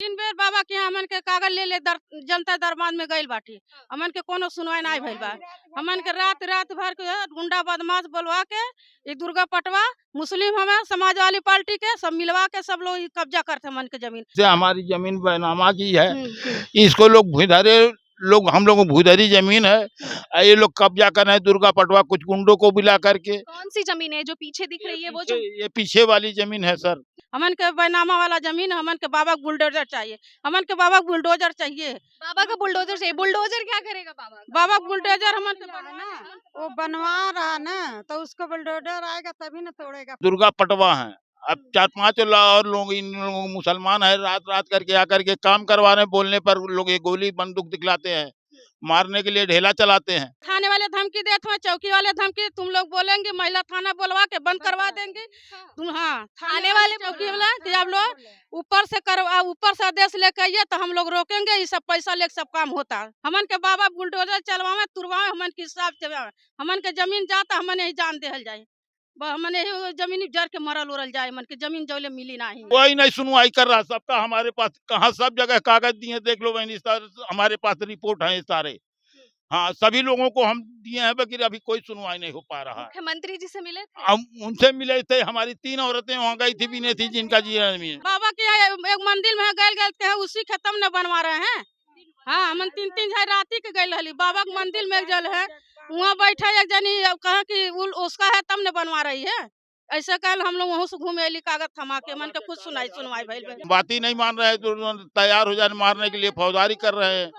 तीन बेर बाबा के यहाँ हमन के कागज ले जनता दरबार में गइल बाटी। हमन के कोनो सुनवाई नहीं भइल बा। हमन के रात रात भर के गुंडा बदमाश बोलवा के ई दुर्गा पटवा मुस्लिम हमें समाज वाली पार्टी के सब मिलवा के सब लोग ई कब्जा करते हमन के जमीन से। हमारी जमीन बैनामा की है, इसको लोग भूधरे लोग, हम लोगों भूधरी जमीन है, ये लोग कब्जा कर रहे हैं। दुर्गा पटवा कुछ गुंडों को बुला करके। कौन सी जमीन है जो पीछे दिख रही है? वो जो ये पीछे वाली जमीन है सर। हमन के बैनामा वाला जमीन, हमन के बाबा को बुलडोजर चाहिए। हमन के बाबा को बुलडोजर चाहिए। बाबा का बुलडोजर चाहिए। बुलडोजर क्या करेगा बाबा का? बाबा को बुलडोजर हमन के ना वो बनवा रहा ना, तो उसको बुलडोजर आएगा तभी ना तोड़ेगा। दुर्गा पटवा है, अब 4-5 और लोग इन लोगों मुसलमान है, रात रात करके आकर के काम करवा रहे हैं। बोलने पर लोग ये गोली बंदूक दिखलाते हैं, मारने के लिए ढेला चलाते हैं। थाने वाले धमकी देते हैं, चौकी वाले धमकी, तुम लोग बोलेंगे महिला थाना बुलवा के बंद करवा देंगे तुम। हाँ, थाने वाले चौकी वाला कि आप लोग ऊपर से आदेश लेके आइए तो हम लोग रोकेंगे। ये सब पैसा लेके सब काम होता है। हमन के बाबा बुलडोजर चलवावे तुरवावे, हमन के हिसाब से हमन के जमीन जाता, हमन यही जान देहल जाए। हमन यही जमीन जर के मरल उड़ल जाए। मन के जमीन जौले मिली नहीं, कोई नहीं सुनवाई कर रहा। सबका हमारे पास कहाँ सब जगह कागज दिए, देख लो बहनी सर, हमारे पास रिपोर्ट है सारे। हाँ, सभी लोगों को हम दिए हैं, लेकिन अभी कोई सुनवाई नहीं हो पा रहा है। मुख्यमंत्री जी से मिले थे? हम उनसे मिले थे। हमारी 3 औरतें वहाँ गई थी, भी नहीं थी, जिनका जीवन में बाबा के यहाँ एक मंदिर में गए हैं, उसी खत्म न बनवा रहे हैं। हाँ, हम 3-3 राती के गए हली बाबा के मंदिर में जल है, वहाँ बैठा एक जनी कहा कि उसका है तब न बनवा रही है। ऐसा कल हम लोग वहाँ से घूमे अली कागज थमा के, मन के कुछ सुनवाई भइल। बात ही नहीं मान रहे हैं, तो तैयार हो जाने मारने के लिए फौजदारी कर रहे हैं।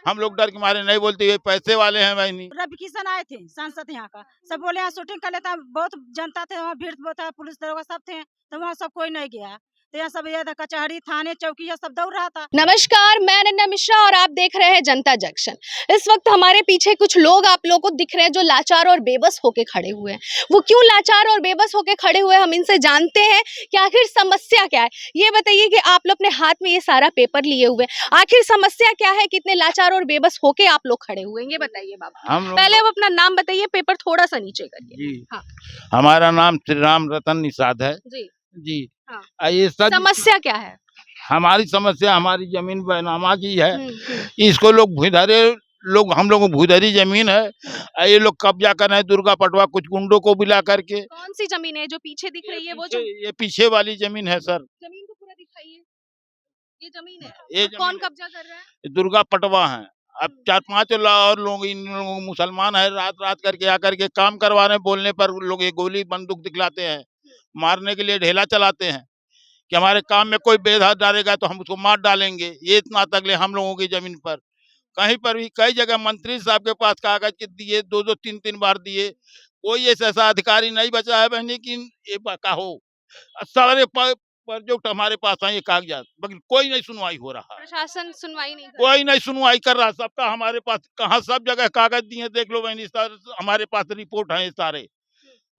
हम लोग डर के मारे नहीं बोलते, ये पैसे वाले हैं बहनी। रवि किशन आए थे सांसद यहाँ का, सब बोले यहाँ शूटिंग कर लेता, बहुत जनता थे वहाँ, भीड़ बहुत था, पुलिस दरोगा सब थे, तो वहाँ सब कोई नहीं गया। तो यहाँ सब ये कचहरी थाने चौकी ये सब दौड़ रहा था। नमस्कार, मैं अनन्या मिश्रा और आप देख रहे हैं जनता जंक्शन। इस वक्त हमारे पीछे कुछ लोग आप लोगों को दिख रहे हैं जो लाचार और बेबस होके खड़े हुए हैं। वो क्यों लाचार और बेबस होके खड़े हुए हैं, हम इनसे जानते हैं कि आखिर समस्या क्या है। ये बताइए कि आप लोग अपने हाथ में ये सारा पेपर लिए हुए, आखिर समस्या क्या है, कितने लाचार और बेबस होके आप लोग खड़े हुए हैं, ये बताइए बाबा। पहले वो अपना नाम बताइए, पेपर थोड़ा सा नीचे करिए। हाँ, हमारा नाम श्री राम रतन निषाद है जी। हाँ। ये समस्या क्या है? हमारी समस्या, हमारी जमीन बैनामा की है, इसको लोग भूधरे लोग, हम लोगों भूधरी जमीन है, ये लोग कब्जा कर रहे हैं। दुर्गा पटवा कुछ गुंडों को बुला करके। कौन सी जमीन है जो पीछे दिख रही है? वो जो ये पीछे वाली जमीन है सर। जमीन को पूरा दिखाइए। ये जमीन है, ये कौन कब्जा कर रहा है? दुर्गा पटवा है, अब 4-5 और लोग इन लोगों मुसलमान है, रात रात करके आकर के काम करवा रहे हैं। बोलने पर लोग ये गोली बंदूक दिखलाते हैं, मारने के लिए ढेला चलाते हैं कि हमारे काम में कोई बेधा डालेगा तो हम उसको मार डालेंगे। ये इतना तकले हम लोगों की जमीन पर। कहीं पर भी कई जगह मंत्री साहब के पास कागज के दिए, 2-2 3-3 बार दिए, कोई ऐसा अधिकारी नहीं बचा है बहनी कि ये कहो। सारे प्रोजेक्ट हमारे पास है, ये कागजात, लेकिन कोई नहीं सुनवाई हो रहा है। प्रशासन सुनवाई नहीं कर कोई नहीं सुनवाई कर रहा। सबका हमारे पास कहाँ सब जगह कागज दिए, देख लो बहनी सर, हमारे पास रिपोर्ट है सारे।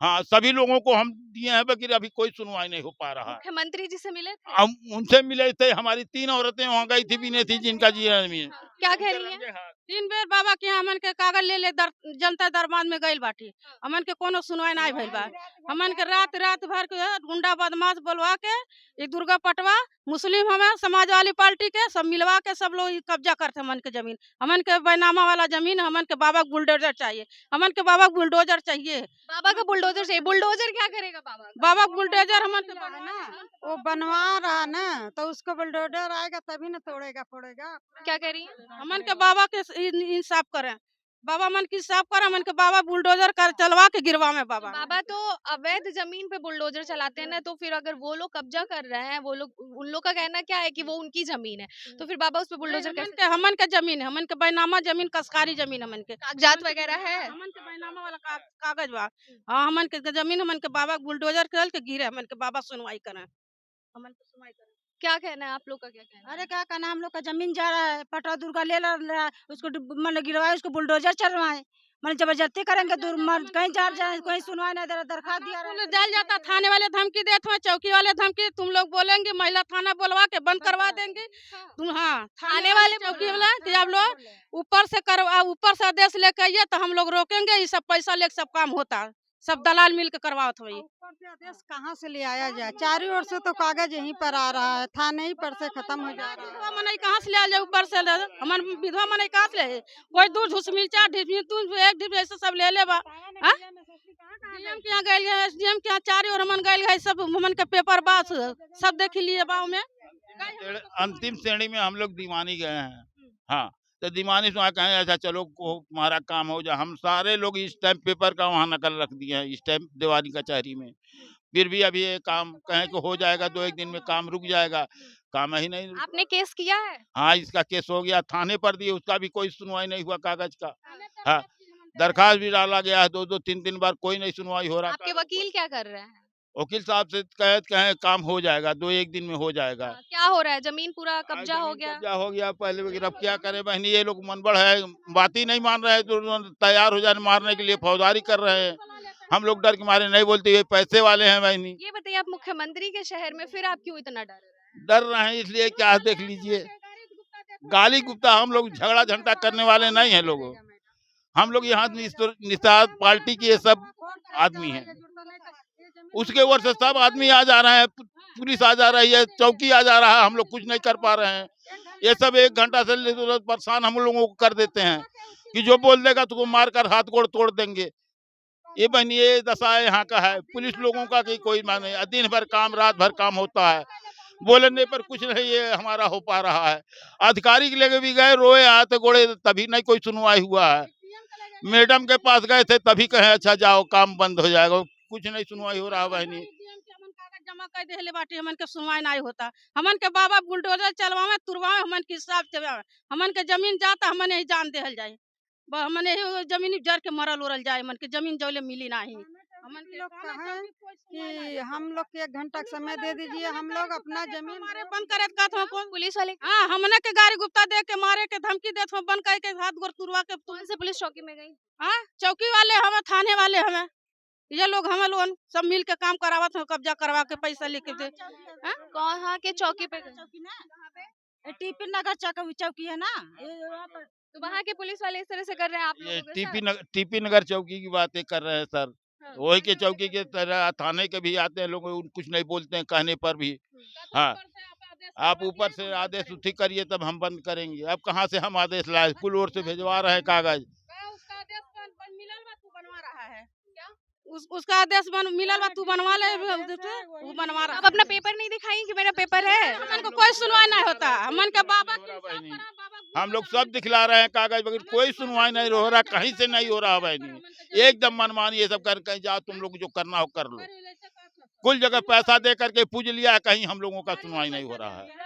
हाँ, सभी लोगों को हम दिए हैं, लेकिन अभी कोई सुनवाई नहीं हो पा रहा है। मुख्यमंत्री जी से मिले थे? हम उनसे मिले थे। हमारी 3 औरतें वहाँ गई थी, भी नहीं थी, जिनका जीवन में क्या कह रही हैं? 3 बेर बाबा के यहाँ हमन के कागज ले जनता दरबार में गइल बाटी। हमन के कोनो सुनवाई नहीं भइल बा। हमन के रात रात भर के गुंडा बदमाश बोलवा के ये दुर्गा पटवा मुस्लिम हमें समाज वाली पार्टी के सब मिलवा के सब लोग ई कब्जा करते हमन के जमीन। हमन के बैनामा वाला जमीन, हमन के बाबा को बुलडोजर चाहिए। हमन के बाबा को बुलडोजर चाहिए। बाबा का बुलडोजर चाहिए। बुलडोजर क्या करेगा बाबा का? बाबा को बुलडोजर हमन के वो बनवा रहा ना, तो उसको बुलडोजर आएगा तभी ना तोड़ेगा फोड़ेगा। क्या कह रही हैं? हमन के बाबा के इंसाफ करें। बाबा मन की इंसाफ करें। हमन के बाबा बुलडोजर कर चलवा के गिरवा में बाबा बाबा तो अवैध जमीन पे बुलडोजर चलाते हैं ना, तो फिर अगर वो लोग कब्जा कर रहे हैं, वो लोग, उन लोग का कहना क्या है कि वो उनकी जमीन है, तो फिर बाबा उस पे बुलडोजर कैसे? हमन के जमीन है, हमन के बैनामा जमीन, कसकारी जमीन हमन के, कागजात वगैरह है? हमन के बैनामा वाला कागज बा। हाँ, हमन के जमीन, हमन के बाबा बुलडोजर कर के गिरे, हमन के बाबा सुनवाई करें। हमन के सुनवाई करें। क्या कहना है आप लोग का? क्या कहना है? अरे क्या कहना, हम लोग का जमीन जा रहा है, पटवा दुर्गा ले रहा है, उसको मतलब गिरवाए, उसको बुलडोजर चलवाए, मतलब जबरदस्ती करेंगे। कहीं जा जाए, कोई सुनवाई नहीं दे रहा, दरखास्त दिया रहा है। जल जाता, थाने वाले धमकी देते हैं, चौकी वाले धमकी, तुम लोग बोलेंगे महिला थाना बुलवा के बंद करवा देंगे तुम। हाँ, थाने वाले चौकी वाला कि आप लोग ऊपर से आदेश लेके आइए तो हम लोग रोकेंगे। ये सब पैसा लेके सब काम होता है। सब दलाल मिल के करवावत हुई। ऊपर से आदेश कहाँ से ले आया जाए? चारों ओर से तो कागज यहीं पर आ रहा है, थाने ही पर से खत्म हो जा रहा है। विधवा मने कहाँ से ले जाए ऊपर से हमार विधवा मने कहाँ से ले कोई दूध घुस मिर्चा ढिस दूध एक ढिस ऐसे सब ले ले बा डीएम के यहाँ गए है एसडीएम के यहाँ चारों ओर हमन गए है सब हमन के पेपर बात सब देख लिए बाव में अंतिम श्रेणी में हम लोग दीवानी गए हैं। हाँ, तो दीवानी से वहाँ कहें ऐसा चलो हमारा काम हो जाए, हम सारे लोग स्टैम्प पेपर का वहाँ नकल रख दिए हैं स्टैम्प दीवानी कचहरी में। फिर भी अभी ये काम कहें कि हो जाएगा 2-1 दिन में काम रुक जाएगा, काम ही नहीं रुका। आपने केस किया है? हाँ, इसका केस हो गया, थाने पर दिए, उसका भी कोई सुनवाई नहीं हुआ कागज का। हाँ, दरखास्त भी डाला गया है 2-2 3-3 बार, कोई नहीं सुनवाई हो रहा। आपके वकील क्या कर रहे हैं? वकील साहब से कहे काम हो जाएगा, 2-1 दिन में हो जाएगा। क्या हो रहा है? जमीन पूरा कब्जा हो गया? कब्जा हो गया पहले वगैरह। अब क्या करें बहनी, ये लोग मनबड़ है, बात ही नहीं मान रहे हैं, तो तैयार हो जाने मारने के लिए फौजदारी कर रहे हैं। हम लोग डर के मारे नहीं बोलते, ये पैसे वाले हैं बहनी। ये बताइए, आप मुख्यमंत्री के शहर में फिर आप क्यों इतना डर रहे हैं? डर रहे हैं इसलिए क्या देख लीजिए, गाली गुप्ता, हम लोग झगड़ा झंडा करने वाले नहीं है लोग। हम लोग यहाँ निषाद पार्टी के सब आदमी हैं, उसके ओर से सब आदमी आ जा रहे हैं, पुलिस आ जा रही है, चौकी आ जा रहा है, हम लोग कुछ नहीं कर पा रहे हैं। ये सब 1 घंटा से परेशान हम लोगों को कर देते हैं कि जो बोल देगा तो मार कर हाथ गोड़ तोड़ देंगे। ये बहनी ये दशा यहाँ का है, पुलिस लोगों का कोई मान नहीं, दिन भर काम रात भर काम होता है, बोलने पर कुछ नहीं ये हमारा हो पा रहा है। अधिकारी के लेके भी गए, रोए हाथ गोड़े, तभी नहीं कोई सुनवाई हुआ है। मैडम के पास गए थे, तभी कहे अच्छा जाओ काम बंद हो जाएगा, कुछ नहीं सुनवाई हो रहा है बहनी। जमा कर देले बाटे, हमन के सुनवाई नहीं होता। हमन के बाबा बुलडोजर चलवावे तुरवावे, हमन के हिसाब से हमन के जमीन जाता, हमन यही जान देहल जाए, हमन यही जमीन जर के मरल उरल जाए, हमन के जमीन जौले मिली नहीं। हमन के लोग कहें कि हम लोग के 1 घंटा का समय दे दीजिए, हम लोग अपना जमीन मारे बंद करे का था कौन पुलिस वाले हाँ, हमने के गाड़ी गुप्ता दे के मारे के धमकी देत हो, बंद करके हाथ गोड़ तुरवा के कौन से पुलिस चौकी में गई? हाँ, चौकी वाले हमें, थाने वाले हमें, ये लोग हमें लोग सब मिल के काम करावत हो, कब्जा करवा के पैसा लेके दे। कहाँ के चौकी पे गए? टीपी नगर चौकी है ना, तो वहाँ के पुलिस वाले इस तरह से कर रहे हैं आप ये लोगों के साथ? टीपी नगर चौकी की बातें कर रहे हैं सर, वही के चौकी के तरह थाने के भी आते हैं लोग, कुछ नहीं बोलते हैं कहने पर भी। हाँ, आप ऊपर से आदेश ठीक करिए तब हम बंद करेंगे। अब कहाँ से हम आदेश लाए, पुल ओर से भिजवा रहे हैं कागज। उसका आदेश मिलल बा, तू बनवा ले, वो बनवा रहा। आप अपना पेपर नहीं दिखाई कि मेरा पेपर है? हमन को कोई सुनवाई नहीं होता, हमन के बाबा हम लोग सब दिखला रहे हैं कागज वगैरह, कोई सुनवाई नहीं हो रहा, कहीं से नहीं हो रहा बहनी, एकदम मनमानी ये सब कर, कहीं जाओ तुम लोग जो करना हो कर लो। कुल जगह पैसा दे करके पूज लिया है, कहीं हम लोगों का सुनवाई नहीं हो रहा है।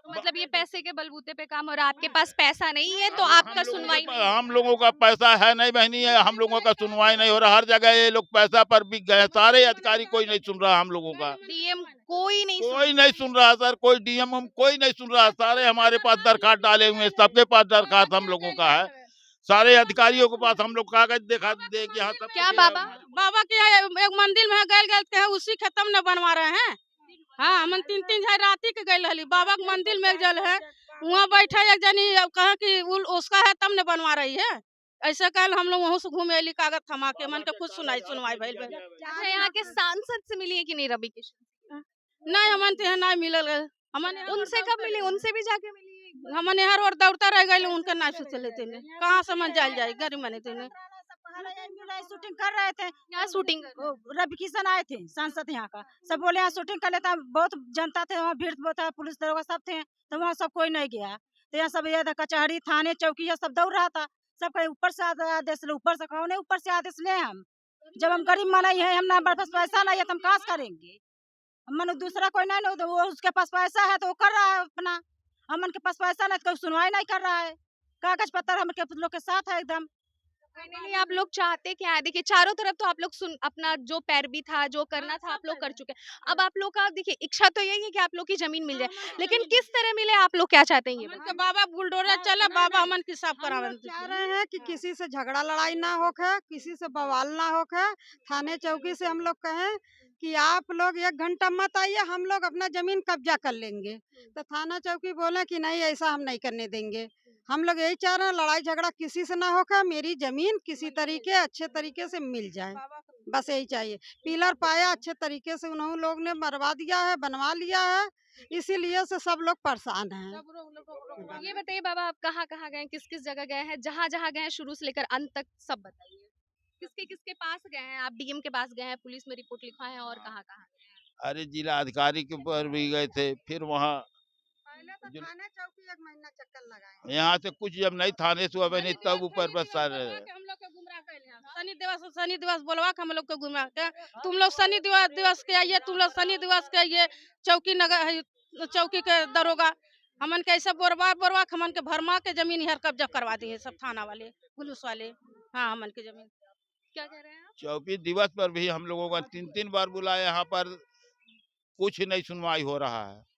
मतलब ये पैसे के बलबूते पे काम हो रहा है, आपके पास पैसा नहीं है तो आपका सुनवाई नहीं? हम लोगों का पैसा है नहीं बहनी है, हम लोगों का सुनवाई नहीं हो रहा, हर जगह ये लोग पैसा पर बिक गए, सारे अधिकारी कोई नहीं सुन रहा हम लोगों का। डीएम कोई नहीं सुन रहा सर, कोई डीएम कोई नहीं सुन रहा, सारे हमारे पास दरखास्त डाले हुए हैं, सबके पास दरखास्त हम लोगों का है, सारे अधिकारियों के पास हम लोग कागज दिखा दे के यहाँ सब। क्या बाबा के यहाँ एक मंदिर में गए उसी खत्म न बनवा रहे हैं। हाँ, हम 3-3 राती के गए रही, बाबा के मंदिर में जल है, वहाँ बैठे एक जनी कहा कि उसका है तब न बनवा रही है, ऐसे कल हम लोग वहाँ से घूमे अली कागज थमा के, मन के कुछ सुनवाई भइल। अच्छा, यहाँ के सांसद से मिली है कि नहीं रवि किशन? नहीं, हमन तो नहीं मिलल, हमन उनसे कब मिली? उनसे भी जाके मिली? हमन हर और दौड़ता रह गए, उनका नहीं सोचले थे, कहाँ से मन जाल जाए गरीब मने थे। शूटिंग कर रहे थे, यहाँ शूटिंग रवि किशन आए थे सांसद यहाँ का, सब बोले यहाँ शूटिंग कर लेता, बहुत जनता थे वहाँ, भीड़ बहुत था, पुलिस दरोगा सब थे, तो वहाँ सब कोई नहीं गया, तो यहाँ सब ये कचहरी थाने चौकी ये सब दौड़ रहा था, सब कहीं ऊपर से आदेश ले, ऊपर से कहो नहीं, ऊपर से आदेश ले, हम जब हम गरीब मनाई है, हम ना पास पैसा नहीं है तो हम कहाँ करेंगे, मन दूसरा कोई नहीं, तो वो उसके पास पैसा है तो वो कर रहा है अपना, हमन के पास पैसा नहीं तो सुनवाई नहीं कर रहा है, कागज पत्र हम लोग के साथ है एकदम। फाइनली आप लोग चाहते क्या है? देखिए चारों तरफ तो आप लोग अपना जो पैरवी था, जो करना था आप लोग कर चुके हैं, अब आप लोग का देखिए इच्छा तो यही है कि आप लोग की जमीन मिल जाए, लेकिन किस तरह मिले, आप लोग क्या चाहते हैं? ये बाबा बुलडोजर चले, बाबा हमन के साफ करावे। चाह रहे हैं कि किसी से झगड़ा लड़ाई ना होके, किसी से बवाल ना होके, थाने चौकी से हम लोग कहें कि आप लोग 1 घंटा मत आइए, हम लोग अपना जमीन कब्जा कर लेंगे, तो थाना चौकी बोले कि नहीं ऐसा हम नहीं करने देंगे। हम लोग यही चाह रहे हैं लड़ाई झगड़ा किसी से ना होकर मेरी जमीन किसी तरीके अच्छे तरीके से मिल जाए, बस यही चाहिए। पिलर पाया अच्छे तरीके से उन्होंने लोग ने मरवा दिया है, बनवा लिया है, इसीलिए से सब लोग परेशान हैं। ये बताइए बाबा, आप कहाँ कहाँ गए, किस किस जगह गए हैं, जहाँ जहाँ गए हैं शुरू से लेकर अंत तक सब बताइए। किसके किसके पास गए हैं आप? डीएम के पास गए हैं, पुलिस में रिपोर्ट लिखवाए हैं, और कहाँ कहाँ गए हैं? अरे जिला अधिकारी के ऊपर भी गए थे, फिर वहाँ पहले तो जिल- थाने चौकी 1 महीना चक्कर लगाए। यहाँ से कुछ जब नहीं थाने से हुआ नहीं तब ऊपर बस सारे हम लोग को गुमराह कैले हैं। शनि दिवस बोलवा के हम लोग को गुमराह के, तुम लोग शनि दिवस के आइए, तुम लोग शनि दिवस के आइए, चौकी नगर चौकी के दरोगा हमन के ऐसे बोरवा के हमन के भरमा के जमीन यहाँ कब्जा करवा दिए सब थाना वाले पुलिस वाले। हाँ, हमन की जमीन क्या कह रहे हैं आप? चौकी दिवस पर भी हम लोगों का 3-3 बार बुलाया, यहाँ पर कुछ नहीं सुनवाई हो रहा है।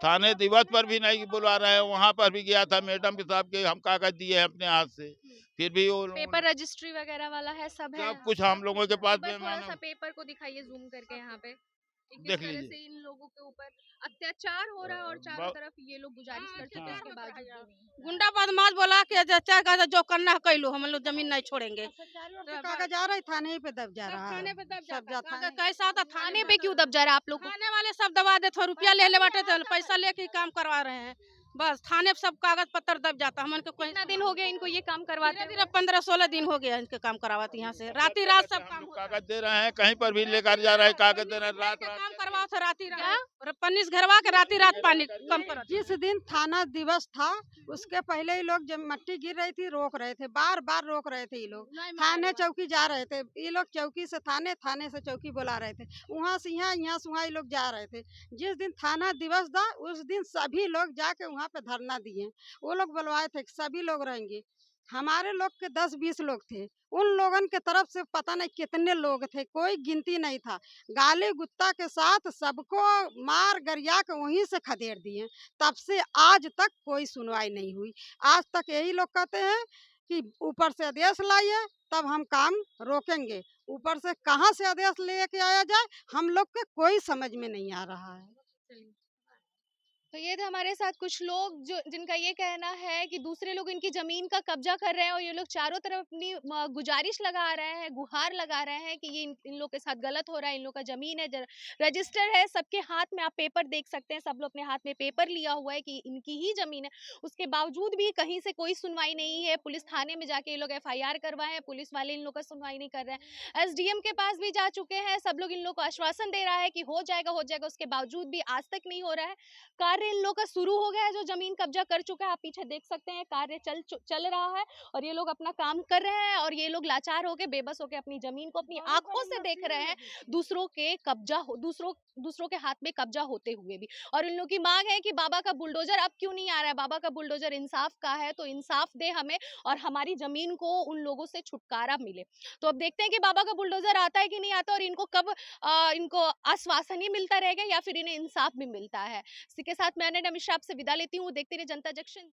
थाने दिवस पर भी नहीं बुला रहे हैं, वहाँ पर भी गया था मैडम के साहब के हम कागज दिए हैं अपने हाथ से, फिर भी वो पेपर रजिस्ट्री वगैरह वाला है, सब है? सब कुछ हम लोगों के पास एक बार थोड़ा में सा पेपर को दिखाइए जूम करके यहाँ पे, कि किस देख तरह लीजिए। से इन लोगों के ऊपर अत्याचार हो रहा है और चारों बहुत- तरफ ये लोग गुजारिश करते हैं, हाँ। उसके बावजूद भी नहीं। गुंडा बदमाश बोला के चाहे जो करना है कैलो, हम लोग जमीन नहीं छोड़ेंगे। कागज आ रहा है, थाने ही पे दब जा रहा है। थाने पे दब सब जाता जा है। थाने कैसा था थाने पे क्यों दब जा रहा है आप लोग को? थाने वाले सब दबा देते, रुपया ले बाटे थे, पैसा लेके ही काम करवा रहे हैं, बस थाने पे सब कागज पत्र दब जाता। हमन को कोई कितना दिन हो गया इनको ये काम करवाते धीरे हुए? धीरे 15-16 दिन हो गया इनके काम करवाते, यहाँ से राती रात सब काम होता है। कागज दे रहे हैं, कहीं पर भी लेकर जा रहे हैं, कागज दे रहे हैं, रात काम रात करवाओ थे राती रात, पन्नीस घरवा के राती रात पानी कम पर। जिस दिन थाना दिवस था उसके पहले ही लोग जब मट्टी गिर रही थी रोक रहे थे, बार बार रोक रहे थे ये लोग। थाने चौकी जा रहे थे ये लोग, चौकी से थाने, थाने से चौकी बुला रहे थे, वहाँ से यहाँ से वहाँ ये लोग जा रहे थे। जिस दिन थाना दिवस था उस दिन सभी लोग जाके वहाँ पे धरना दिए। वो लोग बुलवाए थे कि सभी लोग रहेंगे, हमारे लोग के 10-20 लोग थे, उन लोगन के तरफ से पता नहीं कितने लोग थे, कोई गिनती नहीं था। गाली गुत्ता के साथ सबको मार गरिया के वहीं से खदेड़ दिए। तब से आज तक कोई सुनवाई नहीं हुई। आज तक यही लोग कहते हैं कि ऊपर से आदेश लाइए तब हम काम रोकेंगे। ऊपर से कहाँ से आदेश लेके आया जाए हम लोग के कोई समझ में नहीं आ रहा है। तो ये थे हमारे साथ कुछ लोग जो जिनका ये कहना है कि दूसरे लोग इनकी जमीन का कब्जा कर रहे हैं और ये लोग चारों तरफ अपनी गुजारिश लगा रहे हैं, गुहार लगा रहे हैं कि ये इन लोग के साथ गलत हो रहा है, इन लोग का जमीन है, रजिस्टर है, सबके हाथ में आप पेपर देख सकते हैं, सब लोग अपने हाथ में पेपर लिया हुआ है कि इनकी ही जमीन है। उसके बावजूद भी कहीं से कोई सुनवाई नहीं है। पुलिस थाने में जाके ये लोग FIR करवाए हैं, पुलिस वाले इन लोग का सुनवाई नहीं कर रहे हैं। SDM के पास भी जा चुके हैं, सब लोग इन लोग को आश्वासन दे रहा है कि हो जाएगा, उसके बावजूद भी आज तक नहीं हो रहा है। कार्य इन लोग का शुरू हो गया है, जो जमीन कब्जा कर चुका है, आप पीछे देख सकते हैं, कार्य चल रहा है और ये लोग अपना काम कर रहे हैं और ये लोग लाचार होके, बेबस होके अपनी जमीन को अपनी आंखों से देख रहे हैं, दूसरों के हाथ में कब्जा होते हुए भी। और इन लोग की मांग है कि बाबा का बुलडोजर अब क्यों नहीं आ रहा है, बाबा का बुलडोजर इंसाफ का है तो इंसाफ दे हमें और हमारी जमीन को उन लोगों से छुटकारा मिले। तो अब देखते हैं कि बाबा का बुलडोजर आता है कि नहीं आता और इनको कब इनको आश्वासन ही मिलता रहेगा या फिर इन्हें इंसाफ भी मिलता है। इसी के साथ मैं अनन्या मिश्रा आपसे विदा लेती हूँ। देखते रहिए जनता जंक्शन।